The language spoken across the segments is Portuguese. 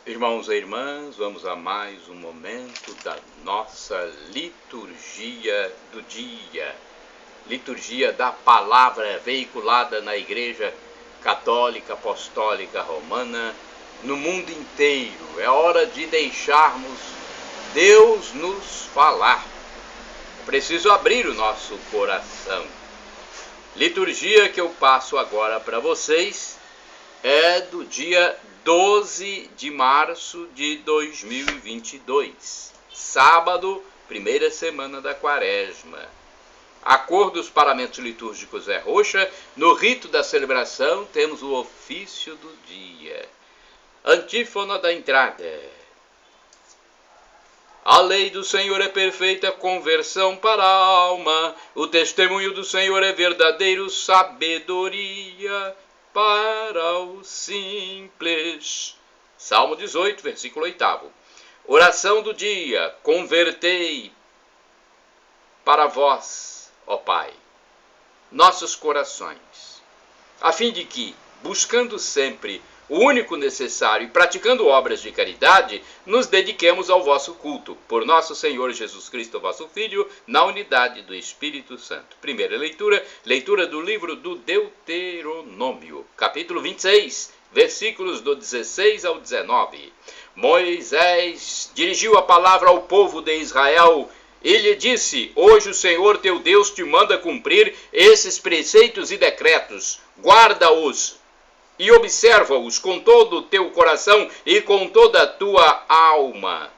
Irmãos e irmãs, vamos a mais um momento da nossa liturgia do dia. Liturgia da palavra veiculada na Igreja Católica Apostólica Romana no mundo inteiro. É hora de deixarmos Deus nos falar. É preciso abrir o nosso coração. Liturgia que eu passo agora para vocês é do dia 12 de março de 2022, sábado, primeira semana da Quaresma. A cor dos paramentos litúrgicos é roxa. No rito da celebração temos o ofício do dia. Antífona da entrada. A lei do Senhor é perfeita, conversão para a alma. O testemunho do Senhor é verdadeiro, sabedoria para o simples. Salmo 18, versículo 8. Oração do dia. Convertei para vós, ó Pai, nossos corações, a fim de que, buscando sempre o único necessário e praticando obras de caridade, nos dediquemos ao vosso culto, por nosso Senhor Jesus Cristo, vosso Filho, na unidade do Espírito Santo. Primeira leitura, leitura do livro do Deuteronômio, capítulo 26, versículos do 16 ao 19. Moisés dirigiu a palavra ao povo de Israel e lhe disse: hoje o Senhor teu Deus te manda cumprir esses preceitos e decretos. Guarda-os e observa-os com todo o teu coração e com toda a tua alma.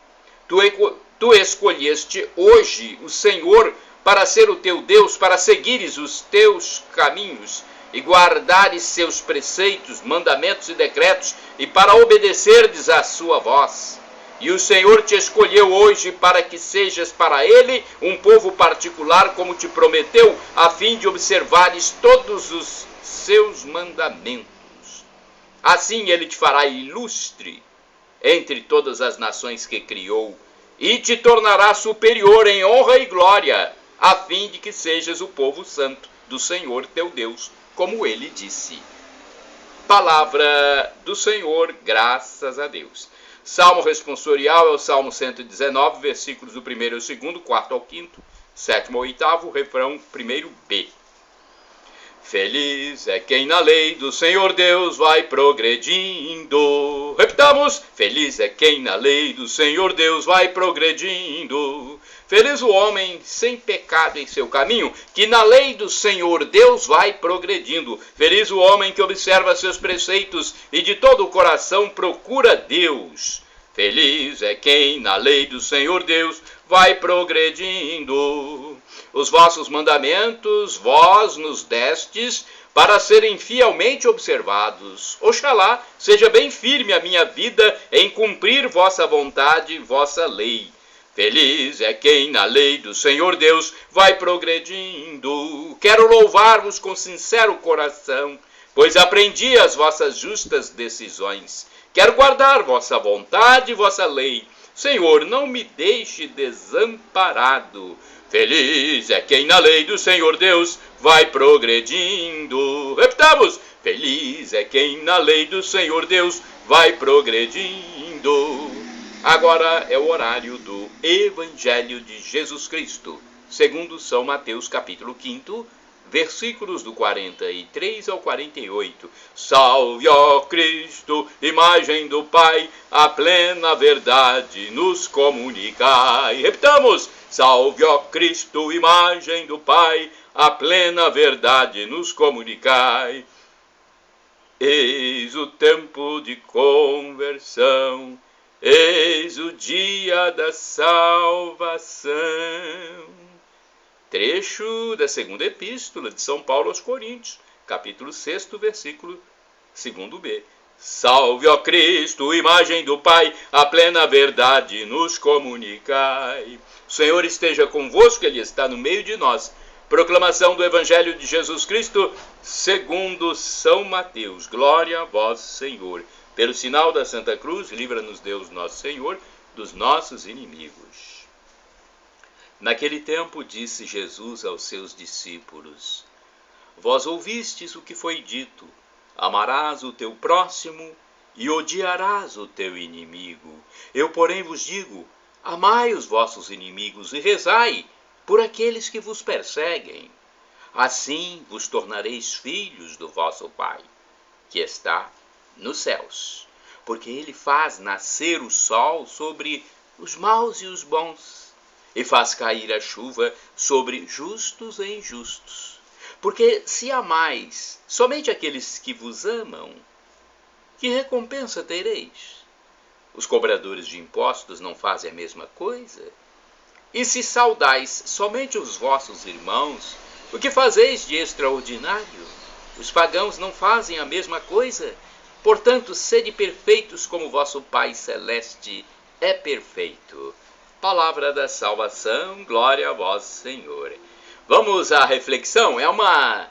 Tu escolheste hoje o Senhor para ser o teu Deus, para seguires os teus caminhos e guardares seus preceitos, mandamentos e decretos, e para obedecerdes à sua voz. E o Senhor te escolheu hoje para que sejas para ele um povo particular, como te prometeu, a fim de observares todos os seus mandamentos. Assim ele te fará ilustre entre todas as nações que criou, e te tornará superior em honra e glória, a fim de que sejas o povo santo do Senhor teu Deus, como ele disse. Palavra do Senhor, graças a Deus. Salmo responsorial é o Salmo 119, versículos do 1º ao 2º, 4º ao 5º, 7º ao 8º, refrão 1º-B. Feliz é quem na lei do Senhor Deus vai progredindo. Repitamos: feliz é quem na lei do Senhor Deus vai progredindo. Feliz o homem sem pecado em seu caminho, que na lei do Senhor Deus vai progredindo. Feliz o homem que observa seus preceitos e de todo o coração procura Deus. Feliz é quem na lei do Senhor Deus vai progredindo. Os vossos mandamentos vós nos destes para serem fielmente observados. Oxalá seja bem firme a minha vida em cumprir vossa vontade, vossa lei. Feliz é quem na lei do Senhor Deus vai progredindo. Quero louvar-vos com sincero coração, pois aprendi as vossas justas decisões. Quero guardar vossa vontade e vossa lei. Senhor, não me deixe desamparado. Feliz é quem na lei do Senhor Deus vai progredindo. Repitamos: feliz é quem na lei do Senhor Deus vai progredindo. Agora é o horário do Evangelho de Jesus Cristo, segundo São Mateus, capítulo 5, versículos do 43 ao 48. Salve, ó Cristo, imagem do Pai, a plena verdade nos comunicai. Repitamos: salve, ó Cristo, imagem do Pai, a plena verdade nos comunicai. Eis o tempo de conversão, eis o dia da salvação. Trecho da segunda epístola de São Paulo aos Coríntios, capítulo 6, versículo 2b. Salve, ó Cristo, imagem do Pai, a plena verdade nos comunicai. O Senhor esteja convosco, Ele está no meio de nós. Proclamação do Evangelho de Jesus Cristo, segundo São Mateus. Glória a vós, Senhor. Pelo sinal da Santa Cruz, livra-nos Deus nosso Senhor dos nossos inimigos. Naquele tempo disse Jesus aos seus discípulos: vós ouvistes o que foi dito: amarás o teu próximo e odiarás o teu inimigo. Eu, porém, vos digo, amai os vossos inimigos e rezai por aqueles que vos perseguem. Assim vos tornareis filhos do vosso Pai, que está nos céus, porque ele faz nascer o sol sobre os maus e os bons, e faz cair a chuva sobre justos e injustos. Porque se amais somente aqueles que vos amam, que recompensa tereis? Os cobradores de impostos não fazem a mesma coisa? E se saudais somente os vossos irmãos, o que fazeis de extraordinário? Os pagãos não fazem a mesma coisa? Portanto, sede perfeitos como vosso Pai Celeste é perfeito. Palavra da salvação, glória a vós, Senhor. Vamos à reflexão. É uma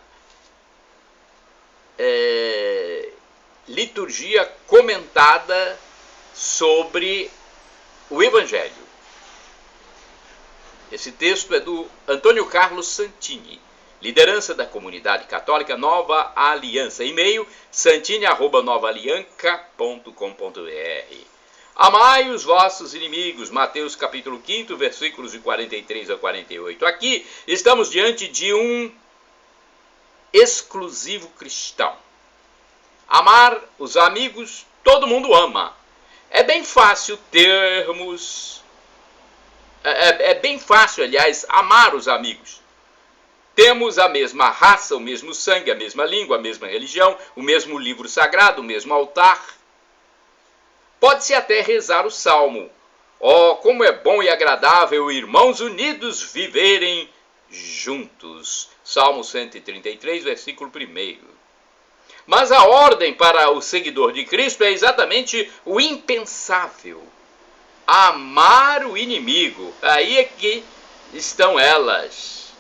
liturgia comentada sobre o Evangelho. Esse texto é do Antônio Carlos Santini, liderança da comunidade católica Nova Aliança. E-mail santini@novaalianca.com.br. Amai os vossos inimigos, Mateus capítulo 5, versículos de 43 a 48. Aqui estamos diante de um exclusivo cristão. Amar os amigos, todo mundo ama. É bem fácil termos... É bem fácil, aliás, amar os amigos. Temos a mesma raça, o mesmo sangue, a mesma língua, a mesma religião, o mesmo livro sagrado, o mesmo altar. Pode-se até rezar o salmo. Oh, como é bom e agradável, irmãos unidos, viverem juntos. Salmo 133, versículo 1. Mas a ordem para o seguidor de Cristo é exatamente o impensável. Amar o inimigo. Aí é que estão elas.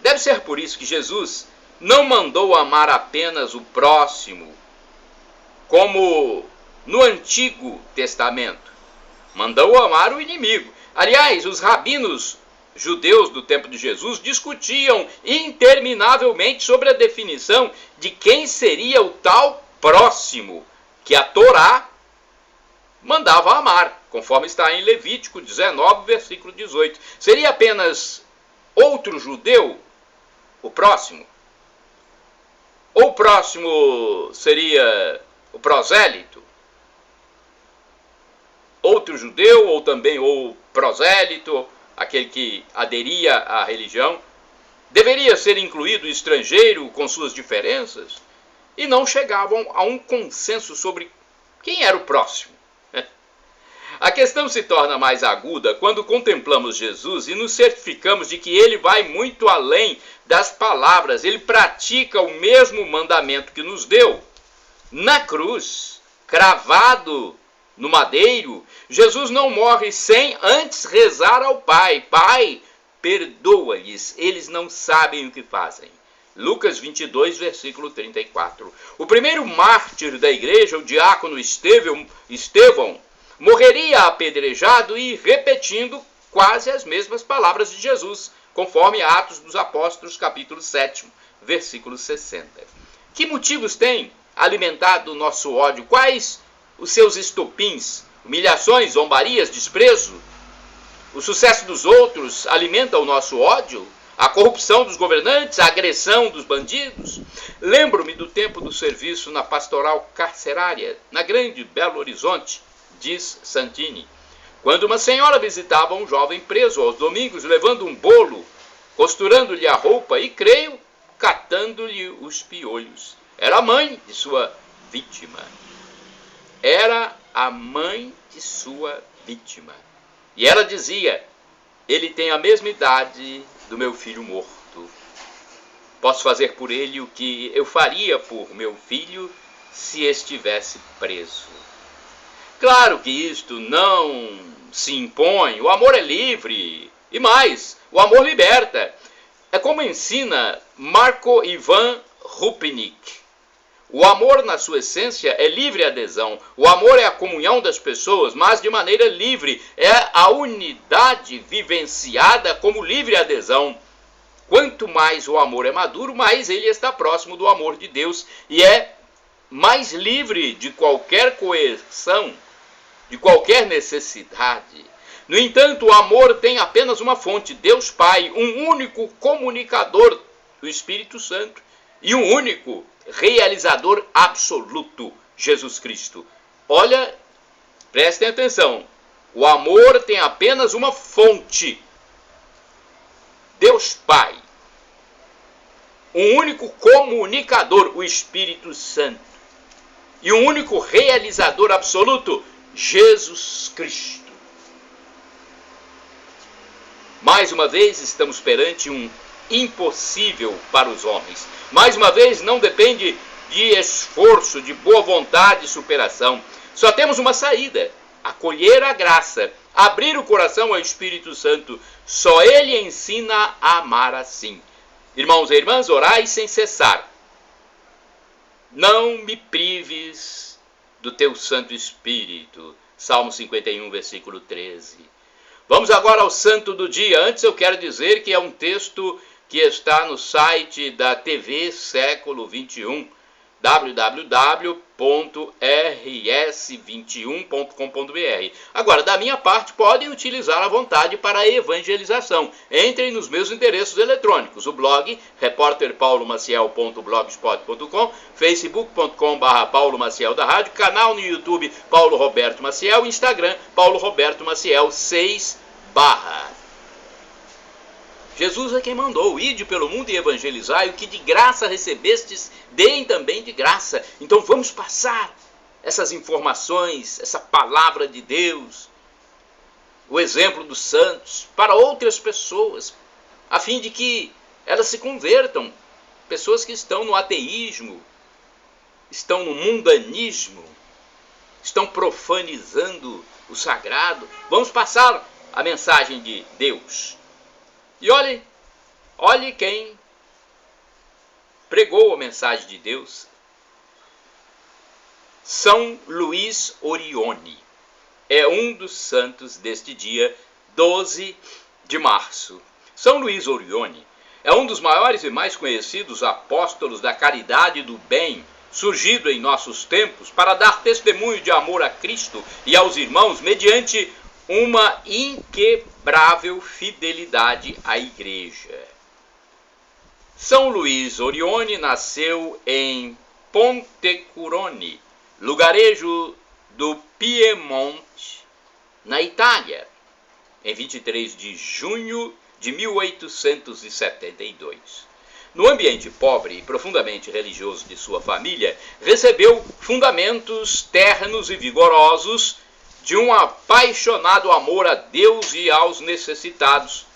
Deve ser por isso que Jesus não mandou amar apenas o próximo, como no Antigo Testamento. Mandou amar o inimigo. Aliás, os rabinos judeus do tempo de Jesus discutiam interminavelmente sobre a definição de quem seria o tal próximo que a Torá mandava amar, conforme está em Levítico 19, versículo 18. Seria apenas outro judeu o próximo? Ou o próximo seria o prosélito? Outro judeu, ou também o prosélito, aquele que aderia à religião? Deveria ser incluído o estrangeiro com suas diferenças? E não chegavam a um consenso sobre quem era o próximo. A questão se torna mais aguda quando contemplamos Jesus e nos certificamos de que ele vai muito além das palavras. Ele pratica o mesmo mandamento que nos deu. Na cruz, cravado no madeiro, Jesus não morre sem antes rezar ao Pai. Pai, perdoa-lhes, eles não sabem o que fazem. Lucas 22, versículo 34. O primeiro mártir da igreja, o diácono Estevão, morreria apedrejado e repetindo quase as mesmas palavras de Jesus, conforme Atos dos Apóstolos, capítulo 7, versículo 60. Que motivos tem alimentado o nosso ódio? Quais os seus estopins? Humilhações, zombarias, desprezo? O sucesso dos outros alimenta o nosso ódio? A corrupção dos governantes, a agressão dos bandidos? Lembro-me do tempo do serviço na pastoral carcerária, na Grande Belo Horizonte, diz Santini, quando uma senhora visitava um jovem preso aos domingos, levando um bolo, costurando-lhe a roupa e, creio, catando-lhe os piolhos. Era a mãe de sua vítima. Era a mãe de sua vítima. E ela dizia, ele tem a mesma idade do meu filho morto. Posso fazer por ele o que eu faria por meu filho se estivesse preso. Claro que isto não se impõe, o amor é livre, e mais, o amor liberta. É como ensina Marco Ivan Rupnik. O amor, na sua essência, é livre adesão. O amor é a comunhão das pessoas, mas de maneira livre. É a unidade vivenciada como livre adesão. Quanto mais o amor é maduro, mais ele está próximo do amor de Deus e é mais livre de qualquer coerção, de qualquer necessidade. No entanto, o amor tem apenas uma fonte, Deus Pai, um único comunicador, o Espírito Santo, e um único realizador absoluto, Jesus Cristo. Olha, prestem atenção, o amor tem apenas uma fonte, Deus Pai. Um único comunicador, o Espírito Santo. E um único realizador absoluto, Jesus Cristo. Mais uma vez estamos perante um impossível para os homens. Mais uma vez não depende de esforço, de boa vontade e superação. Só temos uma saída: acolher a graça, abrir o coração ao Espírito Santo. Só Ele ensina a amar assim. Irmãos e irmãs, orai sem cessar. Não me prives do teu Santo Espírito. Salmo 51, versículo 13. Vamos agora ao Santo do Dia. Antes eu quero dizer que é um texto que está no site da TV Século XXI, www.rs21.com.br. Agora, da minha parte, podem utilizar à vontade para a evangelização. Entrem nos meus endereços eletrônicos: o blog repórterpaulomaciel.blogspot.com, facebook.com/Paulo Maciel da Rádio, canal no YouTube Paulo Roberto Maciel, Instagram Paulo Roberto Maciel 6/. Jesus é quem mandou: ide pelo mundo e evangelizai, o que de graça recebestes, deem também de graça. Então vamos passar essas informações, essa palavra de Deus, o exemplo dos santos, para outras pessoas, a fim de que elas se convertam. Pessoas que estão no ateísmo, estão no mundanismo, estão profanizando o sagrado. Vamos passar a mensagem de Deus. E olhe quem pregou a mensagem de Deus: São Luís Orione. É um dos santos deste dia 12 de março. São Luís Orione é um dos maiores e mais conhecidos apóstolos da caridade e do bem, surgido em nossos tempos para dar testemunho de amor a Cristo e aos irmãos mediante uma inquebrável fidelidade à Igreja. São Luís Orione nasceu em Pontecurone, lugarejo do Piemonte, na Itália, em 23 de junho de 1872. No ambiente pobre e profundamente religioso de sua família, recebeu fundamentos ternos e vigorosos de um apaixonado amor a Deus e aos necessitados,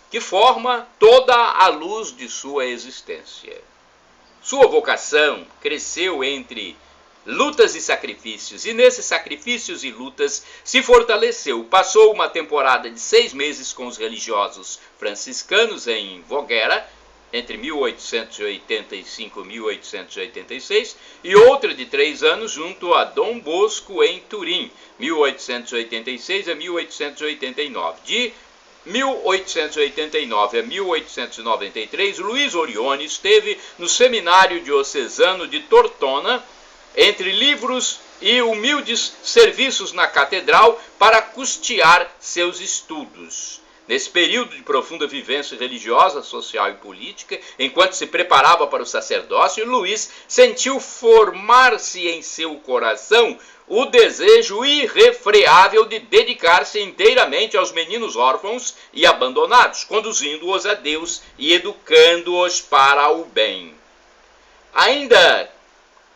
que forma toda a luz de sua existência. Sua vocação cresceu entre lutas e sacrifícios, e nesses sacrifícios e lutas se fortaleceu. Passou uma temporada de 6 meses com os religiosos franciscanos em Voghera, entre 1885 e 1886, e outra de 3 anos junto a Dom Bosco em Turim, 1886 a 1889. De 1889 a 1893, Luís Orione esteve no Seminário Diocesano de Tortona, entre livros e humildes serviços na catedral, para custear seus estudos. Nesse período de profunda vivência religiosa, social e política, enquanto se preparava para o sacerdócio, Luís sentiu formar-se em seu coração o desejo irrefreável de dedicar-se inteiramente aos meninos órfãos e abandonados, conduzindo-os a Deus e educando-os para o bem. Ainda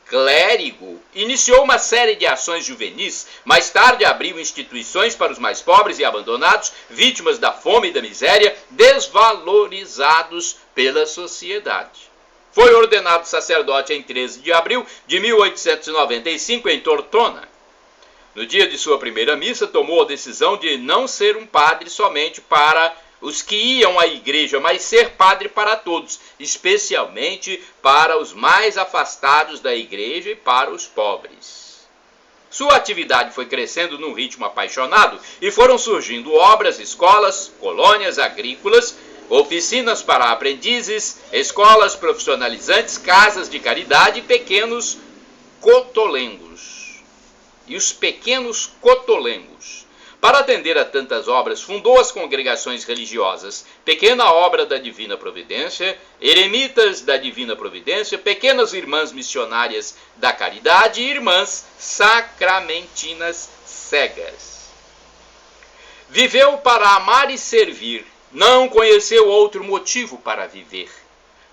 clérigo, iniciou uma série de ações juvenis. Mais tarde abriu instituições para os mais pobres e abandonados, vítimas da fome e da miséria, desvalorizados pela sociedade. Foi ordenado sacerdote em 13 de abril de 1895 em Tortona. No dia de sua primeira missa, tomou a decisão de não ser um padre somente para os que iam à igreja, mas ser padre para todos, especialmente para os mais afastados da igreja e para os pobres. Sua atividade foi crescendo num ritmo apaixonado e foram surgindo obras, escolas, colônias agrícolas, oficinas para aprendizes, escolas profissionalizantes, casas de caridade e pequenos cotolengos e os pequenos cotolengos. Para atender a tantas obras, fundou as congregações religiosas Pequena Obra da Divina Providência, Eremitas da Divina Providência, Pequenas Irmãs Missionárias da Caridade e Irmãs Sacramentinas Cegas. Viveu para amar e servir, não conheceu outro motivo para viver.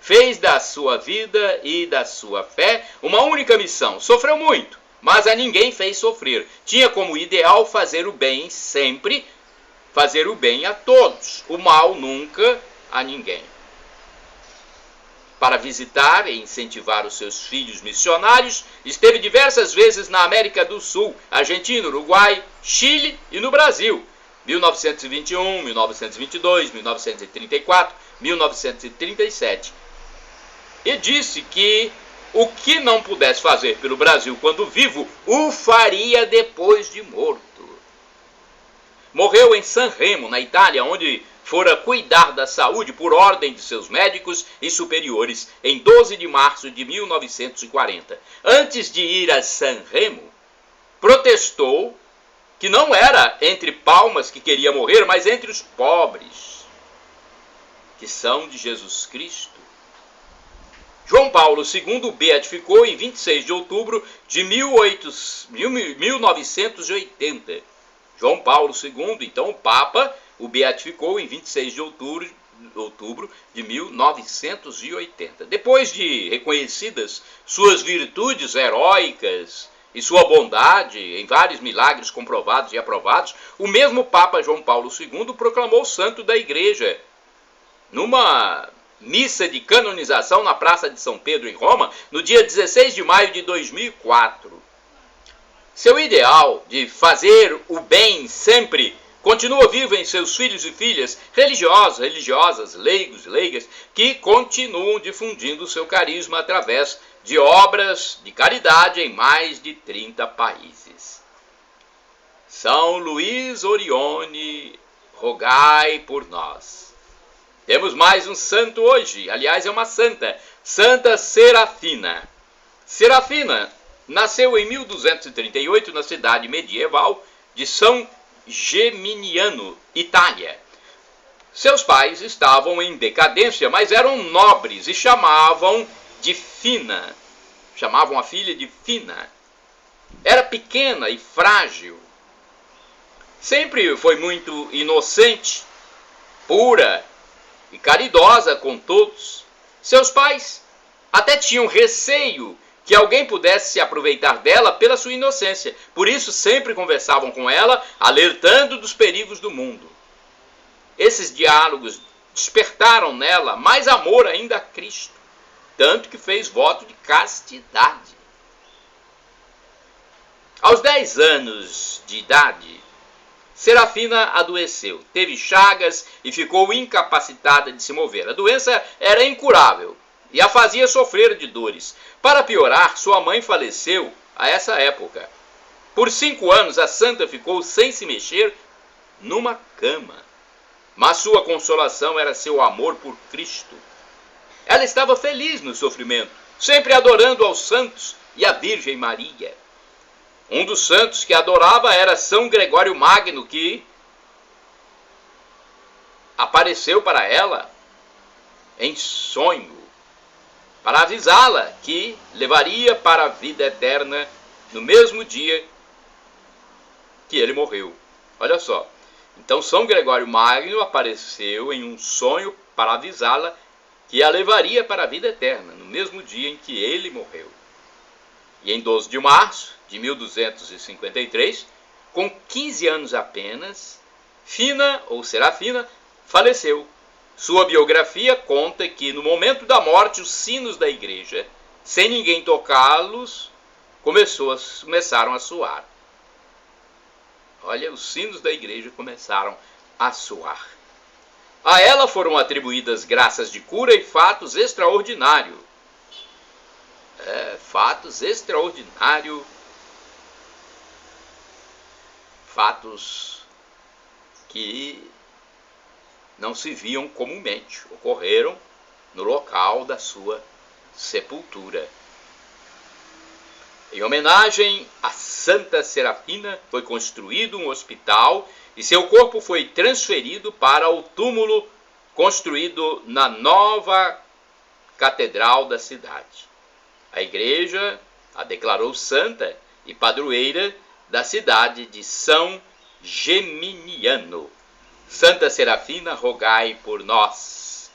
Fez da sua vida e da sua fé uma única missão. Sofreu muito, mas a ninguém fez sofrer. Tinha como ideal fazer o bem sempre, fazer o bem a todos, o mal nunca a ninguém. Para visitar e incentivar os seus filhos missionários, esteve diversas vezes na América do Sul, Argentina, Uruguai, Chile e no Brasil. 1921, 1922, 1934, 1937. E disse que o que não pudesse fazer pelo Brasil quando vivo, o faria depois de morto. Morreu em San Remo, na Itália, onde fora cuidar da saúde por ordem de seus médicos e superiores em 12 de março de 1940. Antes de ir a San Remo, protestou que não era entre palmas que queria morrer, mas entre os pobres, que são de Jesus Cristo. João Paulo II o beatificou em 26 de outubro de 1980. João Paulo II, então o Papa, o beatificou em 26 de outubro de 1980. Depois de reconhecidas suas virtudes heróicas e sua bondade em vários milagres comprovados e aprovados, o mesmo Papa João Paulo II proclamou santo da Igreja numa missa de canonização na Praça de São Pedro, em Roma, no dia 16 de maio de 2004. Seu ideal de fazer o bem sempre continua vivo em seus filhos e filhas, religiosos, religiosas, leigos e leigas, que continuam difundindo seu carisma através de obras de caridade em mais de 30 países. São Luís Orione, rogai por nós. Temos mais um santo hoje, aliás é uma santa, Santa Serafina. Serafina nasceu em 1238 na cidade medieval de São Geminiano, Itália. Seus pais estavam em decadência, mas eram nobres e chamavam de Fina. Chamavam a filha de Fina. Era pequena e frágil. Sempre foi muito inocente, pura e caridosa com todos. Seus pais até tinham receio que alguém pudesse se aproveitar dela pela sua inocência. Por isso sempre conversavam com ela, alertando dos perigos do mundo. Esses diálogos despertaram nela mais amor ainda a Cristo, tanto que fez voto de castidade. Aos 10 anos de idade, Serafina adoeceu, teve chagas e ficou incapacitada de se mover. A doença era incurável e a fazia sofrer de dores. Para piorar, sua mãe faleceu a essa época. Por 5 anos, a santa ficou sem se mexer numa cama. Mas sua consolação era seu amor por Cristo. Ela estava feliz no sofrimento, sempre adorando aos santos e a Virgem Maria. Um dos santos que adorava era São Gregório Magno, que apareceu para ela em sonho, para avisá-la que levaria para a vida eterna no mesmo dia que ele morreu. Olha só. Então São Gregório Magno apareceu em um sonho para avisá-la que a levaria para a vida eterna no mesmo dia em que ele morreu. E em 12 de março de 1253, com 15 anos apenas, Fina, ou Serafina, faleceu. Sua biografia conta que, no momento da morte, os sinos da igreja, sem ninguém tocá-los, começaram a soar. Olha, os sinos da igreja começaram a soar. A ela foram atribuídas graças de cura e fatos extraordinários. Fatos extraordinários. Fatos que não se viam comumente, ocorreram no local da sua sepultura. Em homenagem a Santa Serafina, foi construído um hospital e seu corpo foi transferido para o túmulo construído na nova catedral da cidade. A igreja a declarou santa e padroeira da cidade de São Geminiano. Santa Serafina, rogai por nós.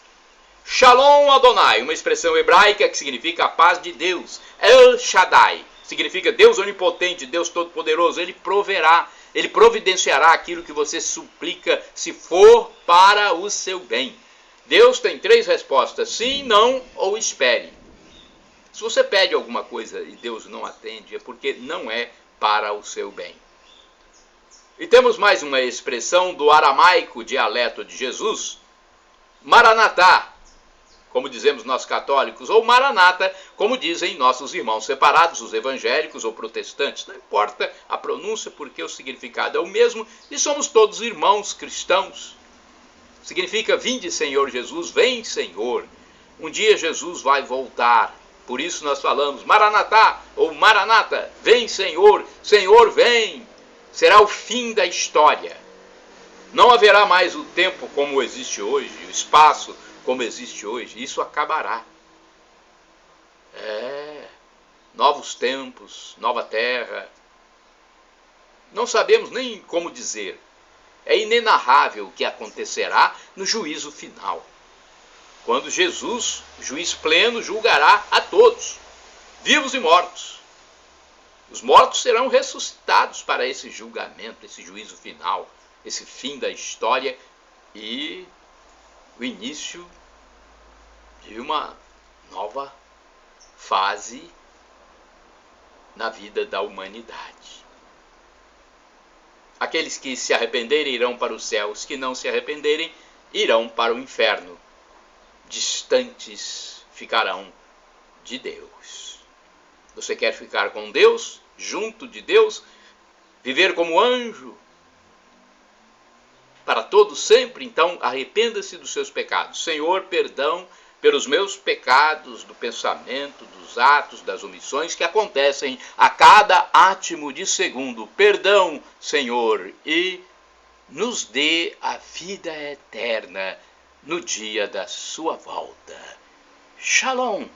Shalom Adonai, uma expressão hebraica que significa a paz de Deus. El Shaddai significa Deus onipotente, Deus todo-poderoso. Ele proverá, ele providenciará aquilo que você suplica, se for para o seu bem. Deus tem 3 respostas: sim, não ou espere. Se você pede alguma coisa e Deus não atende, é porque não é para o seu bem. E temos mais uma expressão do aramaico, dialeto de Jesus, Maranatá, como dizemos nós católicos, ou Maranata, como dizem nossos irmãos separados, os evangélicos ou protestantes. Não importa a pronúncia, porque o significado é o mesmo e somos todos irmãos cristãos. Significa: vinde, Senhor Jesus, vem, Senhor. Um dia Jesus vai voltar. Por isso nós falamos Maranatá ou Maranata, vem, Senhor, Senhor, vem. Será o fim da história. Não haverá mais o tempo como existe hoje, o espaço como existe hoje. Isso acabará. Novos tempos, nova terra. Não sabemos nem como dizer. É inenarrável o que acontecerá no juízo final, quando Jesus, juiz pleno, julgará a todos, vivos e mortos. Os mortos serão ressuscitados para esse julgamento, esse juízo final, esse fim da história e o início de uma nova fase na vida da humanidade. Aqueles que se arrependerem irão para o céu, os que não se arrependerem irão para o inferno. Distantes ficarão de Deus. Você quer ficar com Deus, junto de Deus, viver como anjo para todos sempre? Então arrependa-se dos seus pecados. Senhor, perdão pelos meus pecados do pensamento, dos atos, das omissões que acontecem a cada átimo de segundo. Perdão, Senhor, e nos dê a vida eterna no dia da sua volta. Shalom!